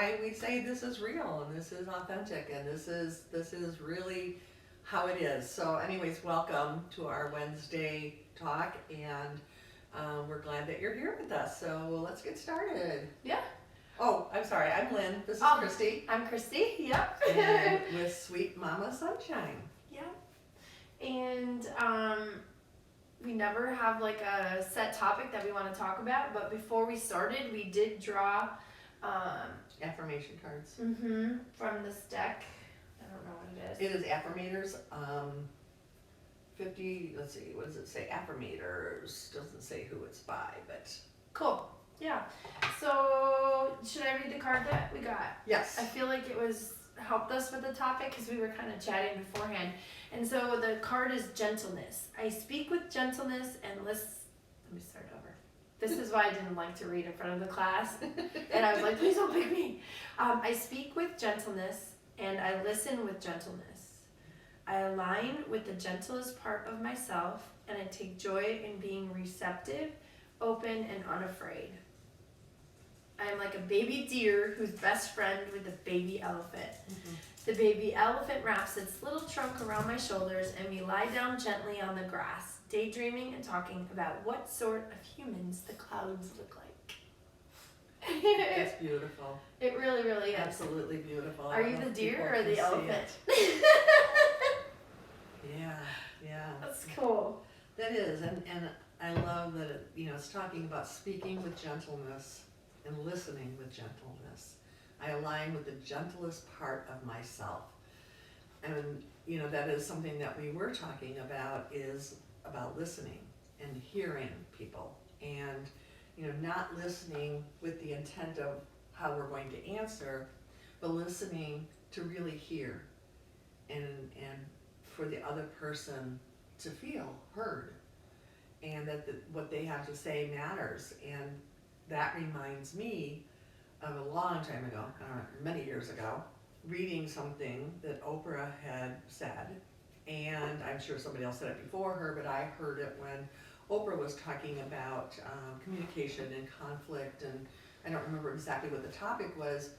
why we say this is real and this is authentic and this is really how it is. So anyways, welcome to our Wednesday talk, and we're glad that you're here with us. So let's get started. Yeah. Oh, I'm sorry, I'm Lynn. This is Christy. I'm Christy. Yep. And with Sweet Mama Sunshine. Yep. And we never have like a set topic that we want to talk about, but before we started, we did draw Affirmation cards. from this deck. I don't know what it is. It is Affirmators. 50. Let's see. What does it say? Affirmators. Doesn't say who it's by, but Cool. Yeah. So should I read the card that we got? yes. I feel like it was helped us with the topic because we were kind of chatting beforehand. And so the card is gentleness. I speak with gentleness and listen. Let me start over. This is why I didn't like to read in front of the class. And I was like, please don't pick me. I speak with gentleness and I listen with gentleness. I align with the gentlest part of myself and I take joy in being receptive, open, and unafraid. I am like a baby deer who's best friend with a baby elephant. The baby elephant wraps its little trunk around my shoulders and we lie down gently on the grass, daydreaming and talking about what sort of humans the clouds look like. It's beautiful. It really, really is. Absolutely beautiful. Are you the deer or the elephant? Yeah. That's cool. That is, and I love that it, it's talking about speaking with gentleness and listening with gentleness. I align with the gentlest part of myself. And, that is something that we were talking about, is about listening and hearing people. And, not listening with the intent of how we're going to answer, but listening to really hear and for the other person to feel heard, and that what they have to say matters. And that reminds me of a long time ago, many years ago, reading something that Oprah had said, and I'm sure somebody else said it before her, but I heard it when Oprah was talking about communication and conflict, and I don't remember exactly what the topic was,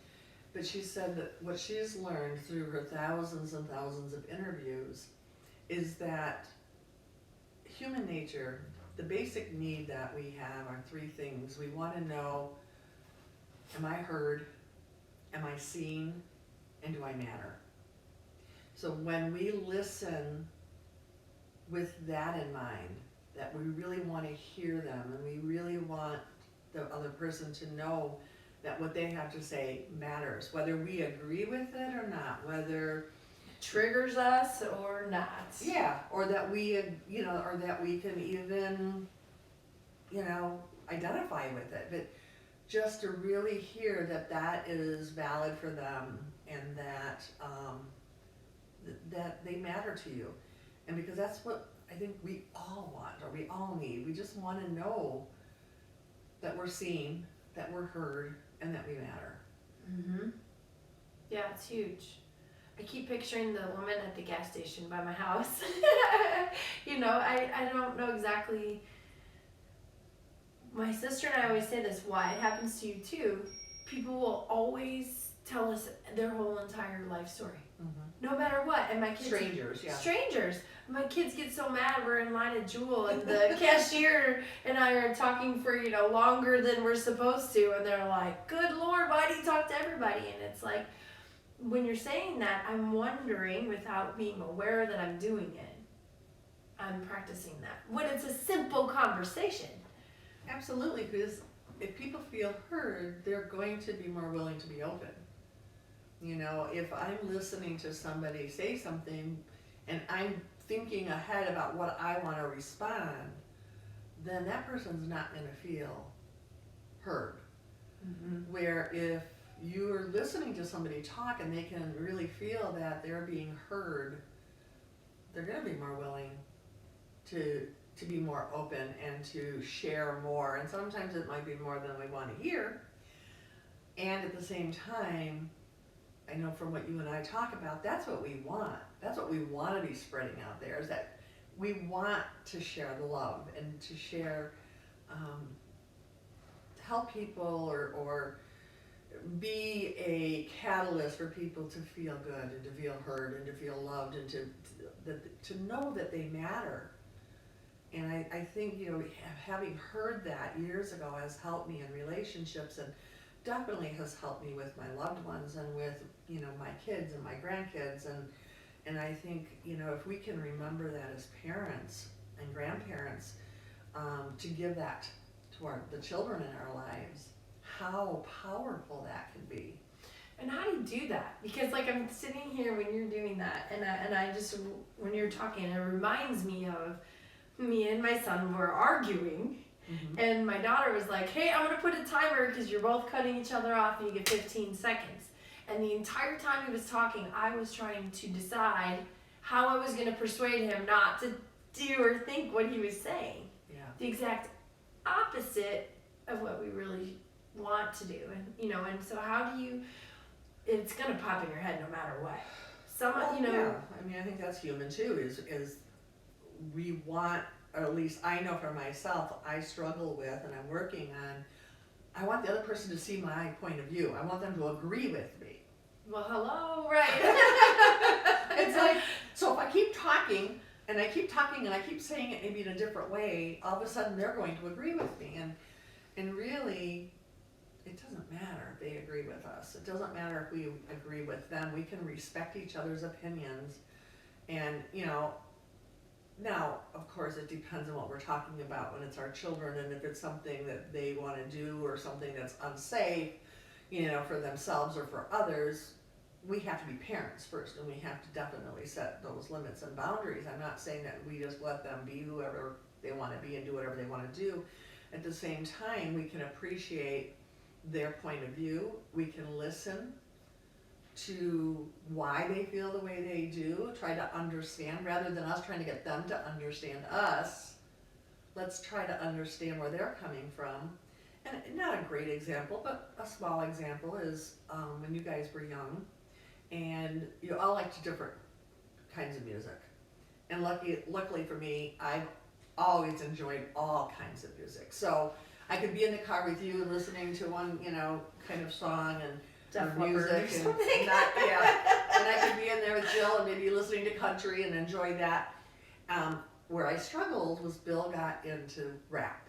but she said that what she's learned through her thousands and thousands of interviews is that human nature, the basic need that we have are three things. We want to know, am I heard? Am I seen? And do I matter? So when we listen with that in mind, that we really want to hear them and we really want the other person to know that what they have to say matters, whether we agree with it or not, whether Triggers us or not. yeah, or that we, or that we can even, identify with it, but just to really hear that that is valid for them and that that they matter to you. And because that's what I think we all want, or we all need. We just want to know that we're seen, that we're heard, and that we matter. Yeah, it's huge. I keep picturing the woman at the gas station by my house. I don't know exactly. My sister and I always say this, why it happens to you too. People will always tell us their whole entire life story. No matter what. And my kids... Strangers, yeah. Strangers. My kids get so mad. We're in line at Jewel and the cashier and I are talking for, longer than we're supposed to. And they're like, good Lord, why do you talk to everybody? And it's like, when you're saying that, I'm wondering, without being aware that I'm doing it, I'm practicing that. When it's a simple conversation. Absolutely, because if people feel heard, they're going to be more willing to be open. If I'm listening to somebody say something and I'm thinking ahead about what I want to respond, then that person's not going to feel heard. Where if you're listening to somebody talk and they can really feel that they're being heard, they're going to be more willing to be more open and to share more. And sometimes it might be more than we want to hear. And at the same time, I know from what you and I talk about, that's what we want. That's what we want to be spreading out there, is that we want to share the love and to share, help people or be a catalyst for people to feel good and to feel heard and to feel loved and to know that they matter. And I think, you know, having heard that years ago has helped me in relationships, and definitely has helped me with my loved ones and with, you know, my kids and my grandkids. And I think, you know, if we can remember that as parents and grandparents, to give that to the children in our lives, how powerful that can be. And how do you do that? Because like I'm sitting here when you're doing that, and I just, when you're talking, it reminds me of me and my son were arguing, and my daughter was like, hey, I'm gonna put a timer because you're both cutting each other off and you get 15 seconds. And the entire time he was talking, I was trying to decide how I was gonna persuade him not to do or think what he was saying. Yeah. The exact opposite of what we really want to do. And you know, and so how do you, it's gonna pop in your head no matter what. Someone, Well, you know. yeah. I mean, I think that's human too, is we want, or at least I know for myself, I struggle with, and I'm working on, I want the other person to see my point of view. I want them to agree with me. Well, hello, right. It's like, so if I keep talking, and I keep talking, and I keep saying it maybe in a different way, all of a sudden they're going to agree with me. And really, it doesn't matter if they agree with us. It doesn't matter if we agree with them. We can respect each other's opinions. And, you know, now, of course, it depends on what we're talking about when it's our children, and if it's something that they want to do or something that's unsafe, you know, for themselves or for others, we have to be parents first, and we have to definitely set those limits and boundaries. I'm not saying that we just let them be whoever they want to be and do whatever they want to do. At the same time, we can appreciate their point of view. We can listen to why they feel the way they do, try to understand, rather than us trying to get them to understand us. Let's try to understand where they're coming from. And not a great example, but a small example is when you guys were young, and you all liked different kinds of music. And luckily for me, I've always enjoyed all kinds of music. So I could be in the car with you and listening to one, you know, kind of song and Def music, Leppard or something. and I could be in there with Jill and maybe listening to country and enjoy that. Where I struggled was Bill got into rap.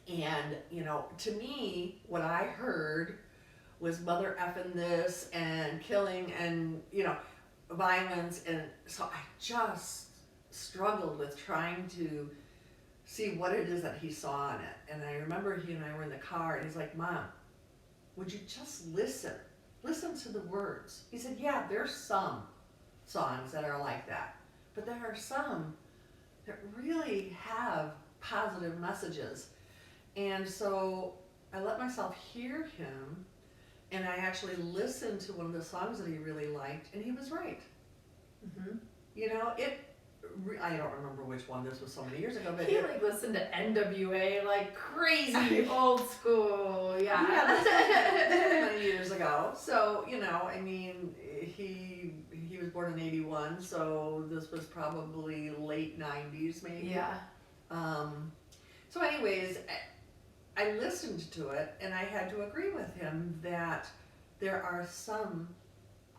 And, you know, to me, what I heard was mother effing this and killing and, you know, violence. And so I just struggled with trying to see what it is that he saw in it. And I remember he and I were in the car, and he's like, Mom, would you just listen? Listen to the words. He said, yeah, there's some songs that are like that, but there are some that really have positive messages. And so I let myself hear him, and I actually listened to one of the songs that he really liked, and he was right. You know, I don't remember which one, this was so many years ago, but He like listened to NWA like crazy, old school, yeah. Yeah, many years ago. So, you know, I mean, he was born in 81, so this was probably late 90s maybe. Yeah. So anyways, I listened to it, and I had to agree with him that there are some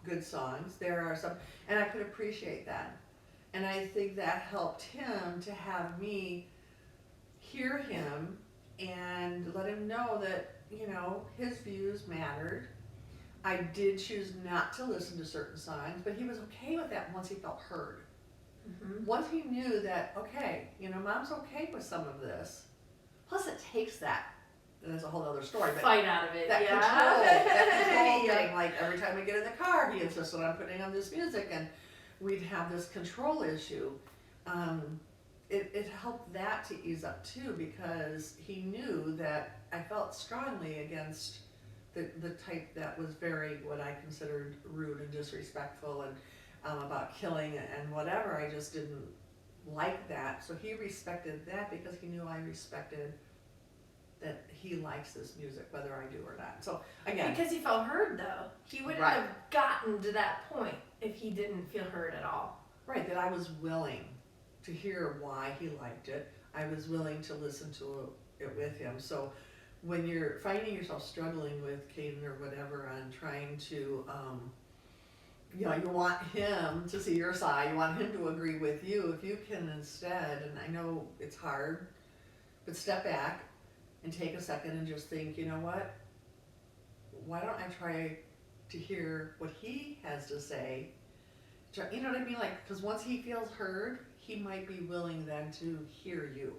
good songs, there are some, and I could appreciate that. And I think that helped him to have me hear him and let him know that, you know, his views mattered. I did choose not to listen to certain songs, but he was okay with that once he felt heard. Once he knew that, okay, you know, Mom's okay with some of this. Plus it takes that, and that's a whole other story, but Fight out of it, that yeah. control Yeah. thing, like every time we get in the car, he insisted on putting on this music, and we'd have this control issue. It helped that to ease up too, because he knew that I felt strongly against the type that was very, what I considered rude and disrespectful, and about killing and whatever. I just didn't like that. So he respected that because he knew I respected that he likes this music, whether I do or not. So again, Because he felt heard though. He wouldn't Right. have gotten to that point if he didn't feel heard at all. right, that I was willing to hear why he liked it. I was willing to listen to it with him. So when you're finding yourself struggling with Caden or whatever on trying to, you know, you want him to see your side, you want him to agree with you, if you can instead, and I know it's hard, but step back and take a second and just think, you know what? Why don't I try to hear what he has to say? You know what I mean? Like, because once he feels heard, he might be willing then to hear you.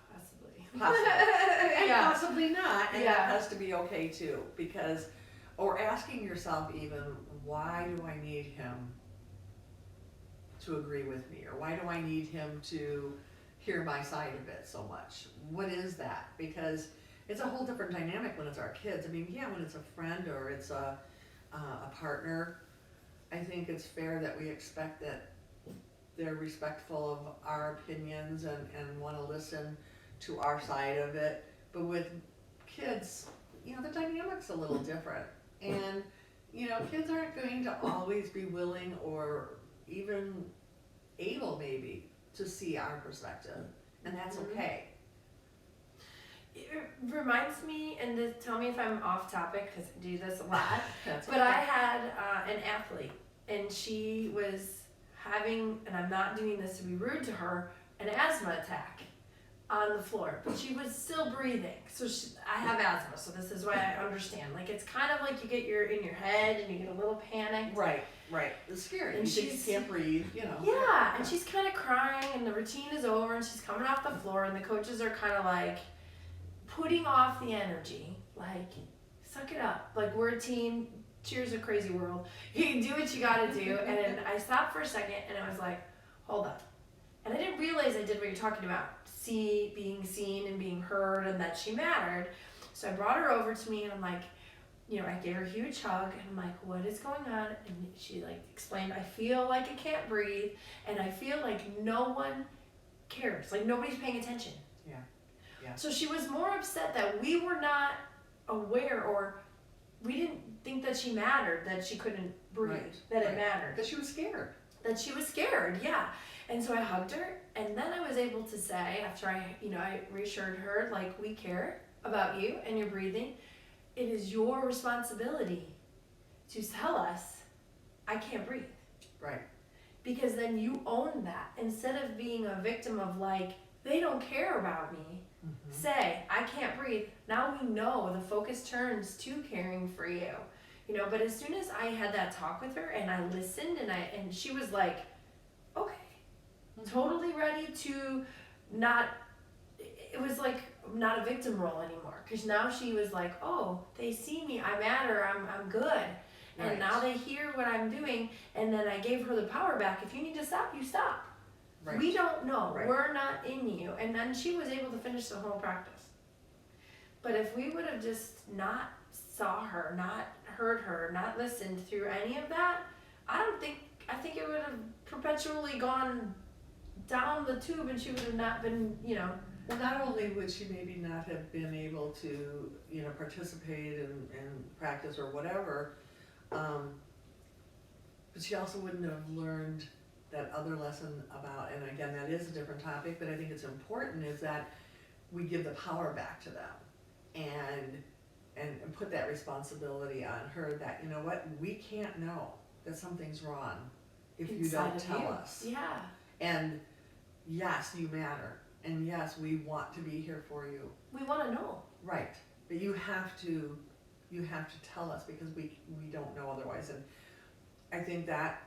Possibly. And Yeah. possibly not, and Yeah. that has to be okay too, because, or asking yourself even, why do I need him to agree with me? Or why do I need him to hear my side of it so much? What is that? Because it's a whole different dynamic when it's our kids. I mean, yeah, when it's a friend or it's a partner, I think it's fair that we expect that they're respectful of our opinions and want to listen to our side of it. But with kids, you know, the dynamic's a little different. And, you know, kids aren't going to always be willing or even able maybe to see our perspective. And that's okay. It reminds me, and tell me if I'm off topic because I do this a lot, That's but I had an athlete and she was having, and I'm not doing this to be rude to her, an asthma attack on the floor, but she was still breathing. So I have asthma, so this is why I understand. Like, it's kind of like you get in your head and you get a little panicked. Right. It's scary. And You think you can't breathe, you know. Yeah, and she's kind of crying and the routine is over and she's coming off the floor and the coaches are kind of like putting off the energy, like, suck it up. Like, we're a team. Cheers a crazy world. You do what you gotta do. And I stopped for a second and I was like, hold up. And I didn't realize I did what you're talking about. Being seen and being heard and that she mattered. So I brought her over to me and I'm like, you know, I gave her a huge hug and I'm like, what is going on? And she like explained, I feel like I can't breathe and I feel like no one cares. Like, nobody's paying attention. Yeah. So she was more upset that we were not aware, or we didn't think that she mattered, that she couldn't breathe, that it mattered. That she was scared. That she was scared, yeah. And so I hugged her, and then I was able to say, after I reassured her, like, we care about you and your breathing. It is your responsibility to tell us, I can't breathe. Right. Because then you own that. Instead of being a victim of, like, they don't care about me, say, I can't breathe. Now we know the focus turns to caring for you. You know, but as soon as I had that talk with her and I listened and she was like, okay, totally ready to not, it was like not a victim role anymore. Because now she was like, oh, they see me, I matter, I'm good. And now they hear what I'm doing, and then I gave her the power back. If you need to stop, you stop. Right. We don't know. Right. We're not in you. And then she was able to finish the whole practice. But if we would have just not saw her, not heard her, not listened through any of that, I think it would have perpetually gone down the tube and she would have not been, you know. Well, not only would she maybe not have been able to, you know, participate in practice or whatever, but she also wouldn't have learned that other lesson about, and again, that is a different topic, but I think it's important, is that we give the power back to them and put that responsibility on her that, you know what, we can't know that something's wrong if you Inside don't of tell you. us. Yeah. And yes, you matter. And yes, we want to be here for you. We want to know. Right. But you have to tell us, because we don't know otherwise. And I think that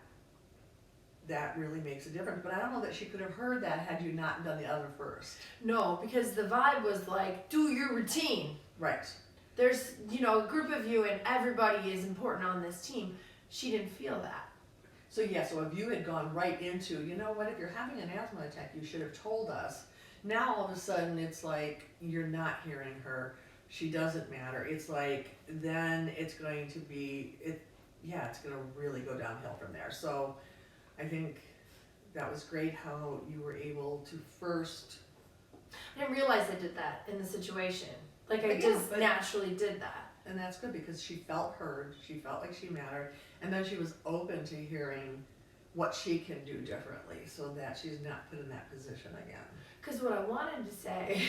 really makes a difference. But I don't know that she could have heard that had you not done the other first. No, because the vibe was like, do your routine. Right. There's, you know, a group of you and everybody is important on this team. She didn't feel that. So yeah, so if you had gone right into, you know what, if you're having an asthma attack, you should have told us. Now all of a sudden it's like you're not hearing her. She doesn't matter. It's like, then it's going to be, it's going to really go downhill from there. So I think that was great how you were able to first. I didn't realize I did that in the situation. Like, I Yeah, just but- naturally did that. And that's good, because she felt heard, she felt like she mattered, and then she was open to hearing what she can do differently so that she's not put in that position again. Because what I wanted to say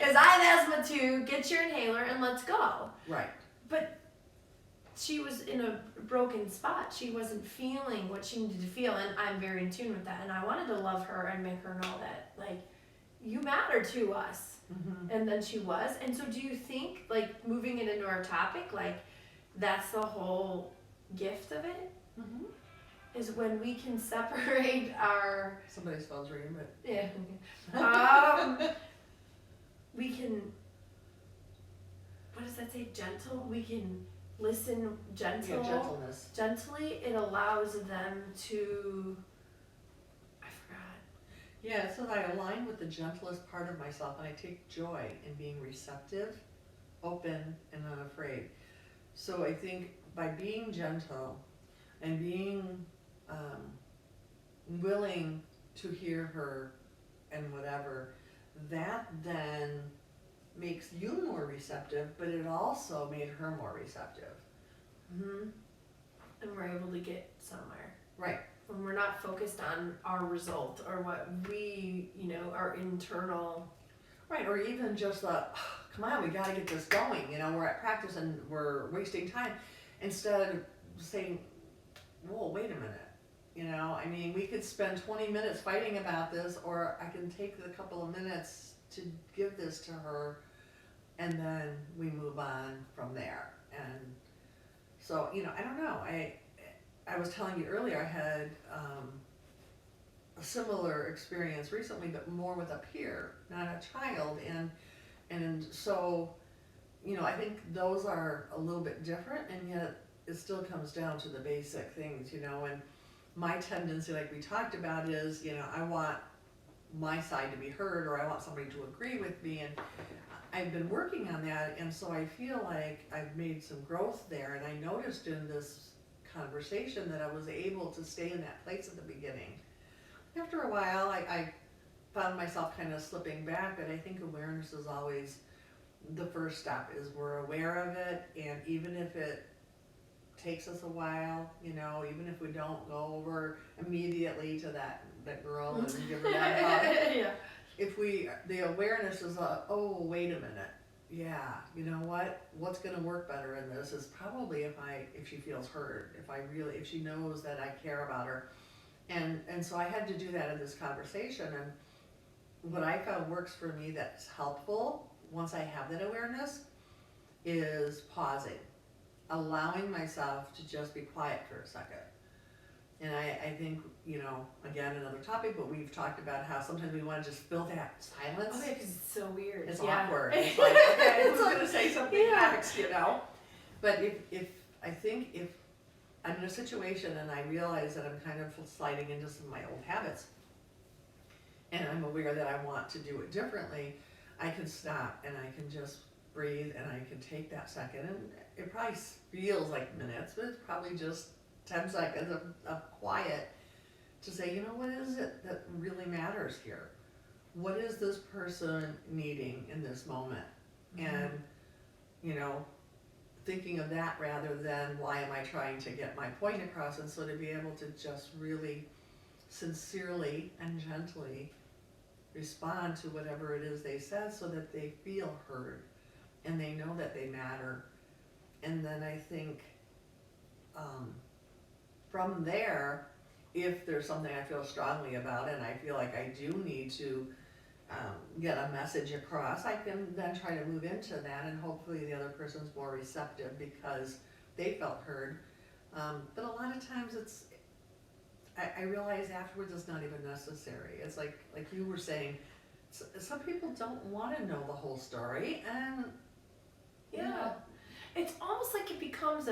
is I have asthma too, get your inhaler and let's go. Right. But she was in a broken spot. She wasn't feeling what she needed to feel, and I'm very in tune with that. And I wanted to love her and make her know that, like, you matter to us. Mm-hmm. And then she was. And so do you think, like, moving it into our topic, like, that's the whole gift of it? Mm-hmm. Is when we can separate our... Somebody's phone's ringing, but... Yeah. We can... What does that say? Gentle? We can listen gentle. Yeah, gentleness. Gently. It allows them to... I forgot. Yeah, it says I align with the gentlest part of myself and I take joy in being receptive, open, and unafraid. So I think by being gentle and being willing to hear her and whatever, that then makes you more receptive, but it also made her more receptive. Mm-hmm. And we're able to get somewhere. Right. When we're not focused on our result or what we, our internal... Right, or even just come on, we gotta get this going, we're at practice and we're wasting time. Instead of saying, whoa, wait a minute, we could spend 20 minutes fighting about this, or I can take a couple of minutes to give this to her, and then we move on from there. And so, I don't know, I was telling you earlier, I had a similar experience recently, but more with a peer, not a child, and so, I think those are a little bit different, and yet it still comes down to the basic things, and my tendency, like we talked about, is, I want my side to be heard, or I want somebody to agree with me, and I've been working on that, and so I feel like I've made some growth there, and I noticed in this conversation that I was able to stay in that place at the beginning. After a while, I found myself kind of slipping back, but I think awareness is always the first step, is we're aware of it, and even if it takes us a while, even if we don't go over immediately to that girl and give her that hug, Yeah. if the awareness is oh, wait a minute, yeah, what's going to work better in this is probably if she feels heard, if she knows that I care about her. And so I had to do that in this conversation, and what I found works for me that's helpful once I have that awareness is pausing, allowing myself to just be quiet for a second. And I think, again, another topic, but we've talked about how sometimes we want to just fill that silence. Oh yeah, because it's so weird. It's yeah. awkward. It's like, okay, who's going to say something next, But if I'm in a situation and I realize that I'm kind of sliding into some of my old habits, and I'm aware that I want to do it differently, I can stop and I can just breathe and I can take that second. And it probably feels like minutes, but it's probably just 10 seconds of quiet to say, what is it that really matters here? What is this person needing in this moment? Mm-hmm. And, thinking of that rather than why am I trying to get my point across, and so to be able to just really sincerely and gently respond to whatever it is they said so that they feel heard and they know that they matter. And then I think from there, if there's something I feel strongly about and I feel like I do need to get a message across, I can then try to move into that, and hopefully the other person's more receptive because they felt heard. But a lot of times I realize afterwards it's not even necessary. It's like you were saying, some people don't want to know the whole story, and yeah, it's almost like it becomes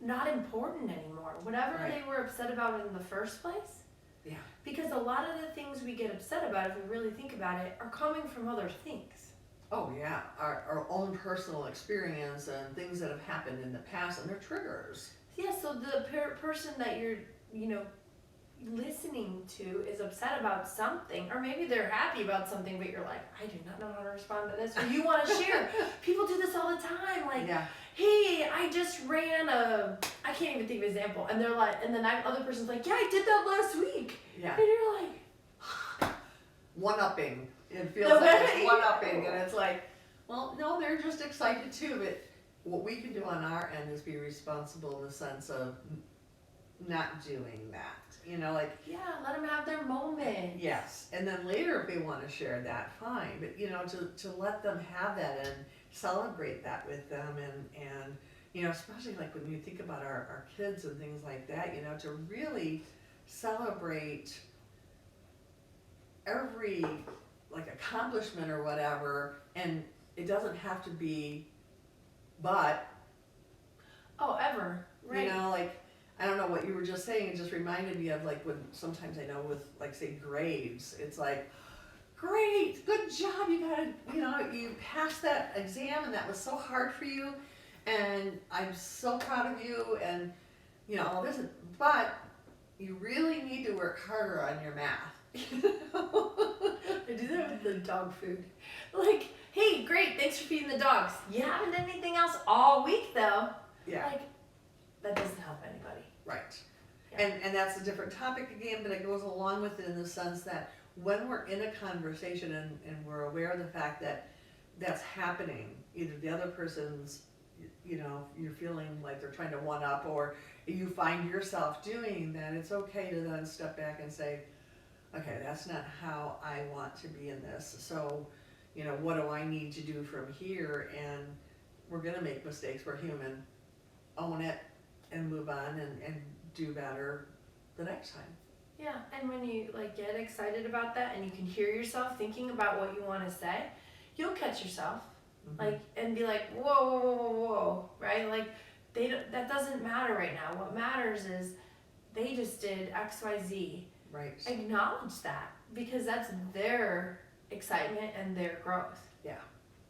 not important anymore. Whatever Right. they were upset about in the first place. Yeah. Because a lot of the things we get upset about, if we really think about it, are coming from other things. Oh yeah, our own personal experience and things that have happened in the past, and they're triggers. Yeah, so the person that you're, listening to is upset about something, or maybe they're happy about something, but you're like, I do not know how to respond to this, or you want to share. People do this all the time, like, Yeah. hey, I just ran I can't even think of an example, and they're like, and then other person's like, yeah, I did that last week, Yeah. and you're like, One-upping. It feels No, like but- it's one-upping, and it's like, well, no, they're just excited too, but what we can do on our end is be responsible in the sense of not doing that, you know, like, yeah, let them have their moment. yes, and then later if they wanna share that, fine, but you know, to let them have that and celebrate that with them, and, you know, especially like when you think about our kids and things like that, you know, to really celebrate every, like, accomplishment or whatever, and it doesn't have to be, but, Oh, ever, right? you know, like, I don't know what you were just saying, it just reminded me of like when sometimes I know with like say grades, it's like, great, good job, you got you know, you passed that exam and that was so hard for you, and I'm so proud of you, and you know, all this, but you really need to work harder on your math. I do that with the dog food. Like, hey, great, thanks for feeding the dogs. You haven't done anything else all week though. Yeah, Like, that doesn't help anybody. right. Yeah. And that's a different topic again, but it goes along with it in the sense that when we're in a conversation and we're aware of the fact that that's happening, either the other person's, you know, you're feeling like they're trying to one up, or you find yourself doing that, it's okay to then step back and say, okay, that's not how I want to be in this, so, you know, what do I need to do from here? And we're gonna make mistakes, we're human, own it and move on and do better the next time. Yeah, and when you like get excited about that and you can hear yourself thinking about what you want to say, you'll catch yourself like and be like, whoa, whoa, whoa, whoa, whoa, right? Like that doesn't matter right now. What matters is they just did X, Y, Z. Right. Acknowledge that because that's their excitement and their growth. Yeah.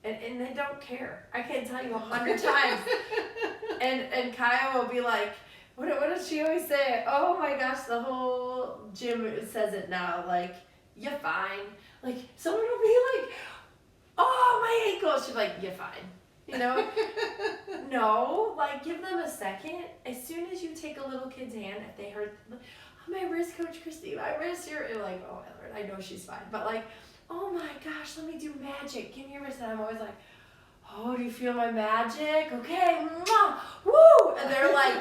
And they don't care. I can't tell you 100 times. And Kaya will be like, what does she always say? Oh my gosh, the whole gym says it now. Like, you're fine. Like, someone will be like, oh, my ankle. She's like, you're fine. You know? No, like, give them a second. As soon as you take a little kid's hand, if they hurt, oh, my wrist, Coach Christy, my wrist, you're like, oh, Lord, I know she's fine. But like, oh my gosh, let me do magic. Give me your wrist. And I'm always like, oh, do you feel my magic? Okay, mwah, woo! And they're like,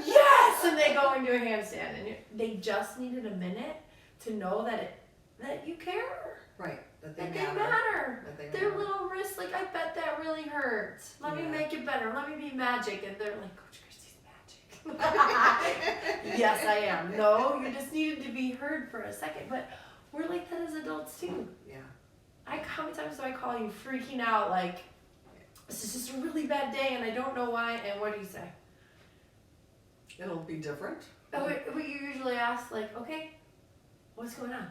yes! And they go into a handstand. And they just needed a minute to know that you care. Right. That they That matter. they matter. That they Their matter. little wrists, like, I bet that really hurts. Let me Yeah. make it better. Let me be magic. And they're like, Coach Christy's magic. Yes, I am. No, you just needed to be heard for a second. But we're like that as adults, too. Yeah. How many times do I call you freaking out like, this is just a really bad day and I don't know why, and what do you say? It'll be different. Oh, what you usually ask, like, okay, what's going on?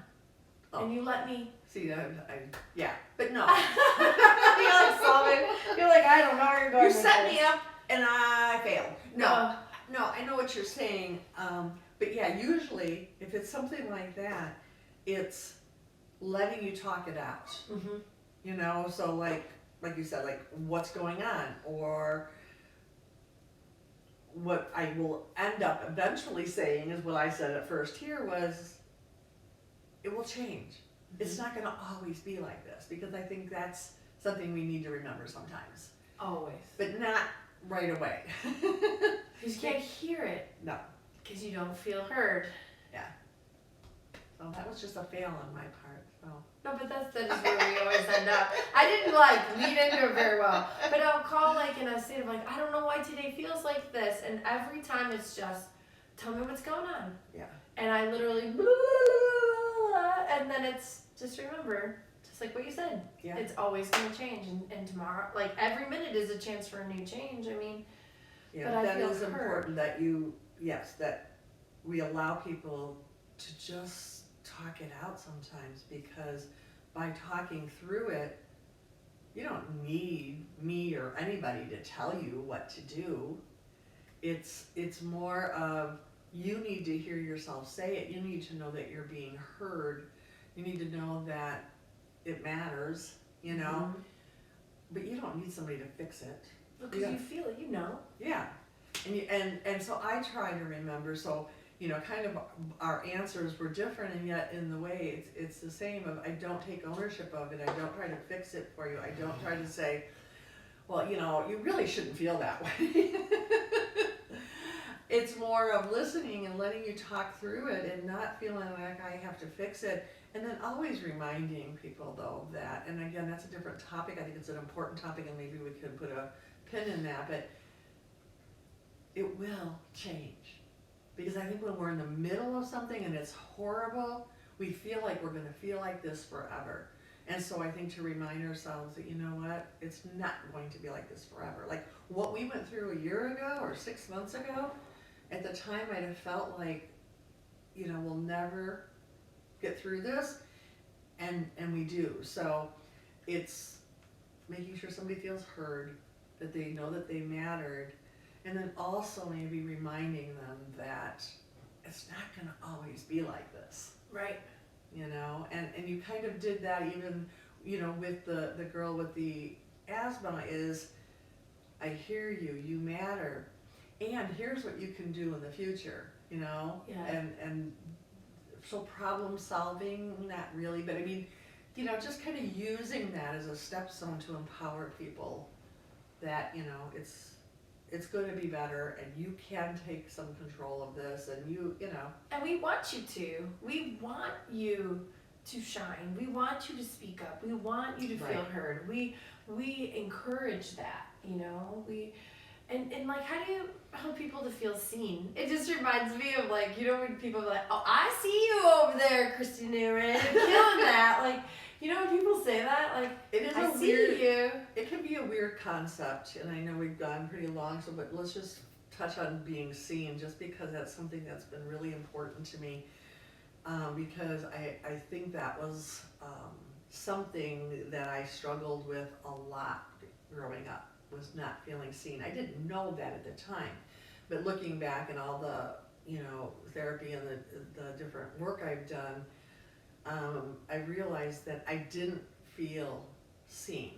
Oh. And you let me. See, yeah, but no. You're like solving. You're like, I don't know where you're going. You with set this. me up and I failed. No, Uh, no, I know what you're saying. But yeah, usually if it's something like that, it's letting you talk it out. mhm. You know, so like you said, like what's going on, or what I will end up eventually saying is what I said at first here was, it will change. It's not going to always be like this, because I think that's something we need to remember sometimes, Always. but not right away. Because you can't hear it. No. Because you don't feel heard. So that was just a fail on my part. So. No, but that is where we always end up. I didn't like lead into it very well. But I'll call like in a state of like, I don't know why today feels like this. And every time it's just, tell me what's going on. Yeah. And I literally, and then it's just remember, just like what you said, Yeah. it's always going to change. And tomorrow, like every minute is a chance for a new change. I mean, Yeah, But I that feel is heard. important that that we allow people to just talk it out sometimes, because by talking through it, you don't need me or anybody to tell you what to do. It's more of you need to hear yourself say it. You need to know that you're being heard. You need to know that it matters, you know, but you don't need somebody to fix it. Because you feel it, you know. Yeah. And so I try to remember, so, you know, kind of our answers were different, and yet in the way it's the same of, I don't take ownership of it. I don't try to fix it for you. I don't try to say, well, you know, you really shouldn't feel that way. It's more of listening and letting you talk through it and not feeling like I have to fix it. And then always reminding people, though, that, and again, that's a different topic. I think it's an important topic, and maybe we could put a pin in that, but it will change. Because I think when we're in the middle of something and it's horrible, we feel like we're going to feel like this forever. And so I think to remind ourselves that, you know what, it's not going to be like this forever. Like what we went through a year ago or 6 months ago, at the time I'd have felt like, you know, we'll never get through this, and we do. So it's making sure somebody feels heard, that they know that they mattered, and then also maybe reminding them that it's not going to always be like this. Right. You know, and you kind of did that even, you know, with the girl with the asthma is, I hear you, you matter, and here's what you can do in the future, you know? Yeah. And so problem solving, not really, but I mean, you know, just kind of using that as a stepstone to empower people that, you know, it's going to be better, and you can take some control of this, and you know. And we want you to. We want you to shine. We want you to speak up. We want you to feel heard. We encourage that, you know. And like, how do you help people to feel seen? It just reminds me of, like, you know, when people are like, oh, I see you over there, Christy Newman, killing that. Like, you know, when people say that, like, it is I see you. It can be a weird concept, and I know we've gone pretty long, so but let's just touch on being seen, just because that's something that's been really important to me, because I think that was something that I struggled with a lot growing up, was not feeling seen. I didn't know that at the time, but looking back and all the, you know, therapy and the different work I've done, I realized that I didn't feel seen.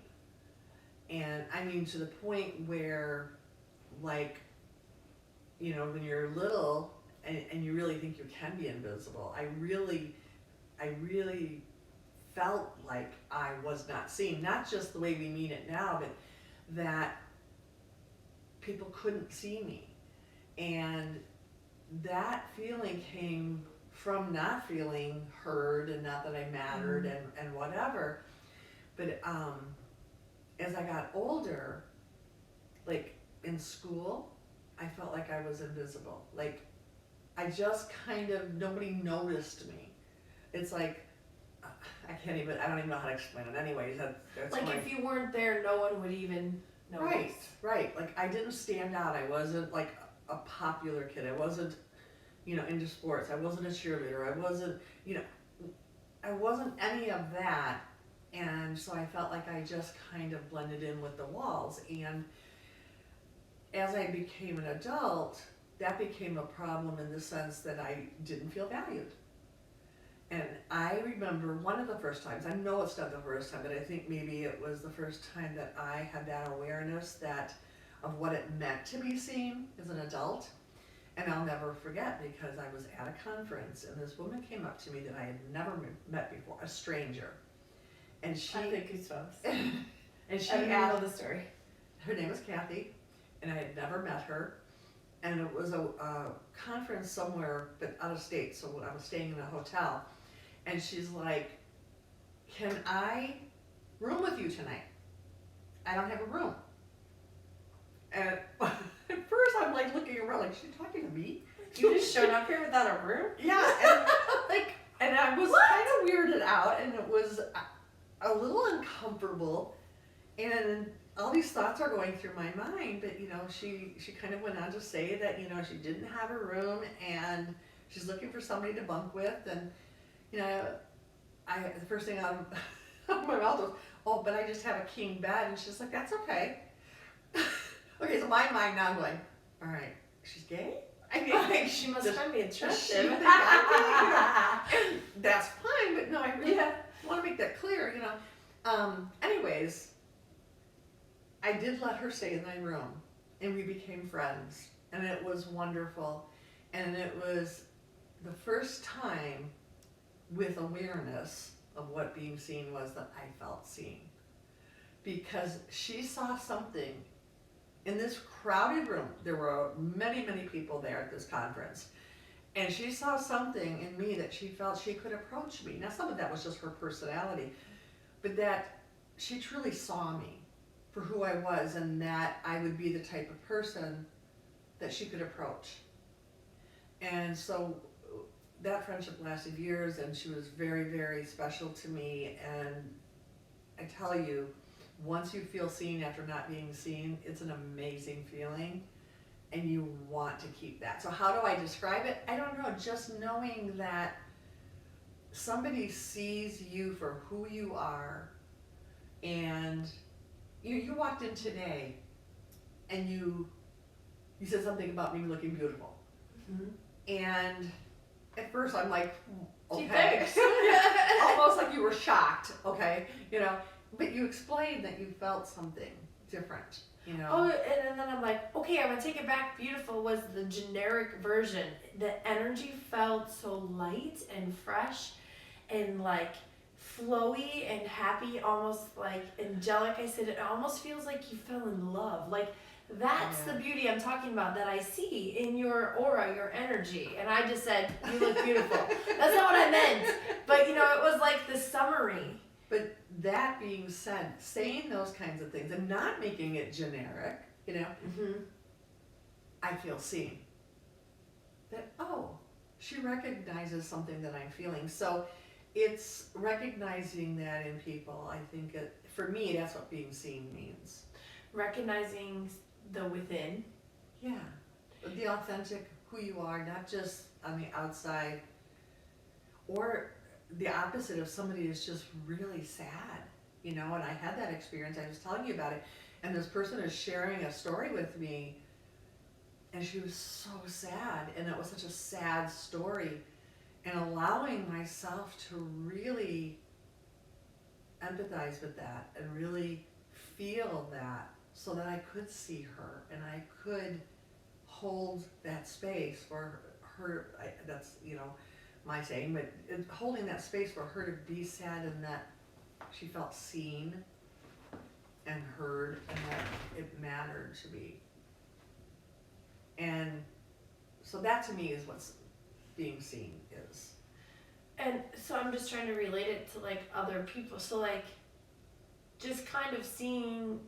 And I mean, to the point where, like, you know, when you're little and you really think you can be invisible, I really felt like I was not seen. Not just the way we mean it now, but that people couldn't see me. And that feeling came from not feeling heard, and not that I mattered, and whatever. But as I got older, like in school, I felt like I was invisible. Like I just kind of, nobody noticed me. It's like, I don't even know how to explain it anyways. That's like if you weren't there, no one would even notice. Right. Like I didn't stand out. I wasn't like a popular kid. I wasn't, you know, into sports. I wasn't a cheerleader. I wasn't, you know, I wasn't any of that. And so I felt like I just kind of blended in with the walls. And as I became an adult, that became a problem in the sense that I didn't feel valued. And I remember one of the first times, I know it's not the first time, but I think maybe it was the first time that I had that awareness that of what it meant to be seen as an adult. And I'll never forget, because I was at a conference and this woman came up to me that I had never met before, a stranger. And she, I think goosebumps. and she I don't had, know the story. her name was Kathy, and I had never met her. And it was a conference somewhere, but out of state, so I was staying in a hotel. And she's like, can I room with you tonight? I don't have a room. And at first I'm like looking around like, she's talking to me? You just showed up here without a room? Yeah, and I was kind of weirded out, and it was a little uncomfortable, and all these thoughts are going through my mind, but you know, she kind of went on to say that, you know, she didn't have a room and she's looking for somebody to bunk with, and you know, the first thing out of my mouth was, oh, but I just have a king bed, and she's like, that's okay. Okay, so my mind now I'm going, all right, she's gay? I mean, Like, she must does- find me does she attractive. think I think, and that's fine, but no, I really Yeah. want to make that clear, you know. Anyways, I did let her stay in my room, and we became friends, and it was wonderful, and it was the first time with awareness of what being seen was that I felt seen, because she saw something in this crowded room. There were many, many people there at this conference, and she saw something in me that she felt she could approach me. Now, some of that was just her personality, but that she truly saw me for who I was, and that I would be the type of person that she could approach. And so that friendship lasted years, and she was very, very special to me. And I tell you, once you feel seen after not being seen, it's an amazing feeling, and you want to keep that. So how do I describe it? I don't know, just knowing that somebody sees you for who you are. And you walked in today, and you said something about me looking beautiful. Mhm. And at first I'm like, Gee, okay. thanks. Almost like you were shocked, okay, you know, but you explained that you felt something different, you know. Oh, and then I'm like, okay, I'm gonna take it back. Beautiful was the generic version. The energy felt so light and fresh and like flowy and happy, almost like angelic. I said, it almost feels like you fell in love. Like, that's Yeah. the beauty I'm talking about that I see in your aura, your energy. And I just said, you look beautiful. That's not what I meant. But you know, it was like the summary. But that being said, saying those kinds of things and not making it generic, you know, Mm-hmm. I feel seen. That, oh, she recognizes something that I'm feeling. So it's recognizing that in people. I think for me, that's what being seen means. Recognizing the within. Yeah, the authentic who you are, not just on the outside, or the opposite of somebody is just really sad, you know. And I had that experience. I was telling you about it, and this person is sharing a story with me, and she was so sad, and it was such a sad story, and allowing myself to really empathize with that and really feel that, so that I could see her and I could hold that space for her. That's, you know, my saying, but holding that space for her to be sad, and that she felt seen and heard, and that it mattered to me. And so that to me is what's being seen is. And so I'm just trying to relate it to like other people. So like just kind of seeing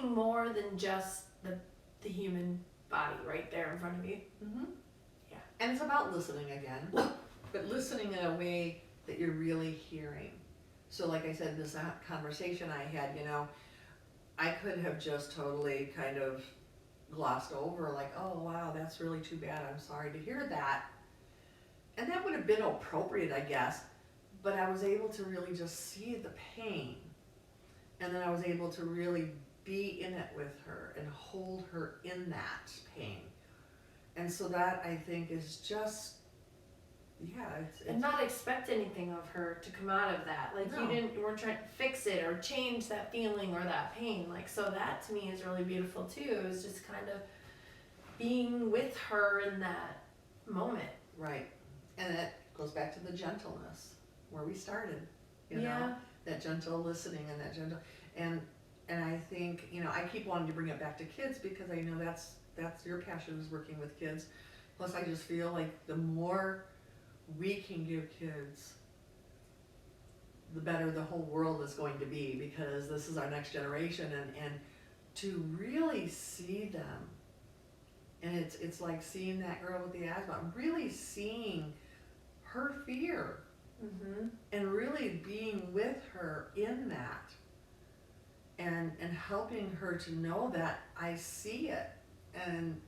more than just the human body right there in front of you. Mm-hmm. Yeah. And it's about listening again, but listening in a way that you're really hearing. So like I said, this conversation I had, you know, I could have just totally kind of glossed over, like, oh wow, that's really too bad, I'm sorry to hear that. And that would have been appropriate, I guess, but I was able to really just see the pain. And then I was able to really be in it with her and hold her in that pain. And so that, I think, is just, yeah, And not expect anything of her to come out of that. Like No. you weren't trying to fix it or change that feeling or that pain. Like, so that to me is really beautiful too. It was just kind of being with her in that moment. right. And it goes back to the gentleness where we started, you Yeah. know, that gentle listening and that gentle, and I think, you know, I keep wanting to bring it back to kids, because I know that's your passion, is working with kids. Plus I just feel like the more we can give kids, the better the whole world is going to be, because this is our next generation, and to really see them. And it's like seeing that girl with the asthma, really seeing her fear Mm-hmm. and really being with her in that, and helping her to know that I see it, and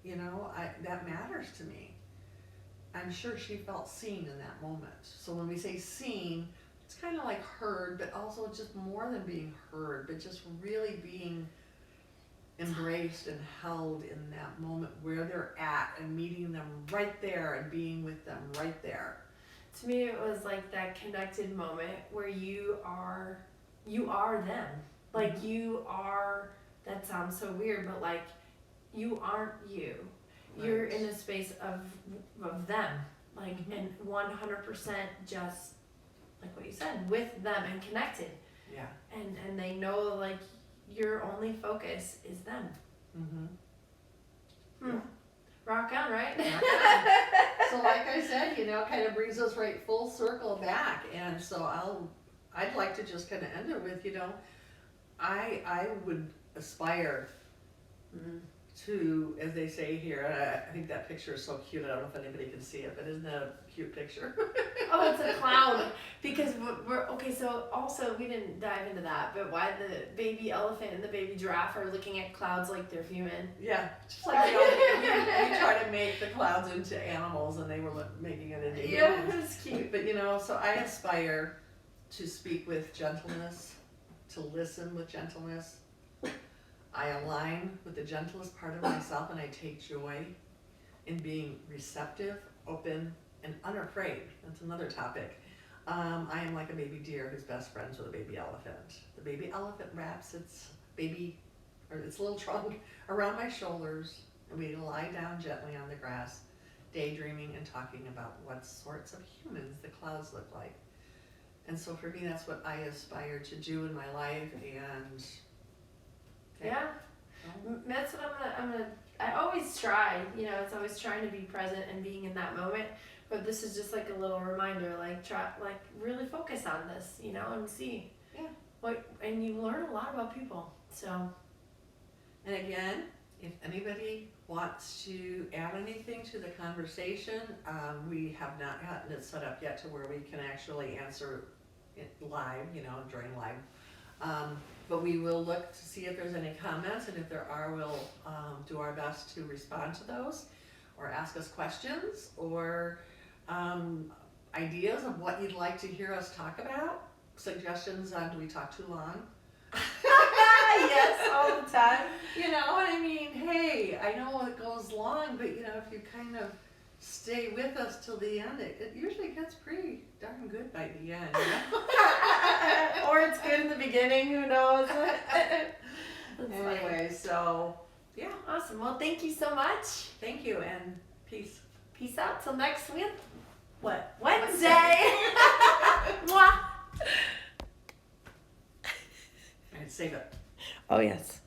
you know, that matters to me. I'm sure she felt seen in that moment. So when we say seen, it's kind of like heard, but also just more than being heard, but just really being embraced and held in that moment where they're at and meeting them right there and being with them right there. To me, it was like that connected moment where you are them. Like you are, that sounds so weird, but like you aren't you. You're Right. in a space of them. Like, and 100% just, like what you said, with them and connected. Yeah. And they know like your only focus is them. Yeah. Rock on, right? So like I said, kind of brings us right full circle back. And so I'd like to just kind of end it with, I would aspire to, as they say here, I think that picture is so cute. I don't know if anybody can see it, but isn't that a cute picture? Oh, it's a cloud. Because we're okay. So also we didn't dive into that, but why the baby elephant and the baby giraffe are looking at clouds like they're human. Yeah, just like we try to make the clouds into animals, and they were making it into Yeah, humans. it was cute. But so I aspire to speak with gentleness, to listen with gentleness. I align with the gentlest part of myself, and I take joy in being receptive, open, and unafraid. That's another topic. I am like a baby deer who's best friends with a baby elephant. The baby elephant wraps its little trunk around my shoulders, and we lie down gently on the grass, daydreaming and talking about what sorts of humans the clouds look like. And so for me, that's what I aspire to do in my life, and Yeah, that's what I always try, it's always trying to be present and being in that moment, but this is just like a little reminder, like really focus on this, and see. Yeah. And you learn a lot about people, so. And again, if anybody wants to add anything to the conversation, we have not gotten it set up yet to where we can actually answer it live, during live. But we will look to see if there's any comments, and if there are, we'll do our best to respond to those, or ask us questions, or ideas of what you'd like to hear us talk about, suggestions on do we talk too long? Yes, all the time. Hey, I know it goes long, but if you kind of stay with us till the end, it usually gets pretty darn good by the end. Or it's good in the beginning, who knows? Anyway, so yeah, Awesome. Well, thank you so much. thank you and peace. Peace out till next week. What? Wednesday. Mwah. All right, save it. Oh, yes.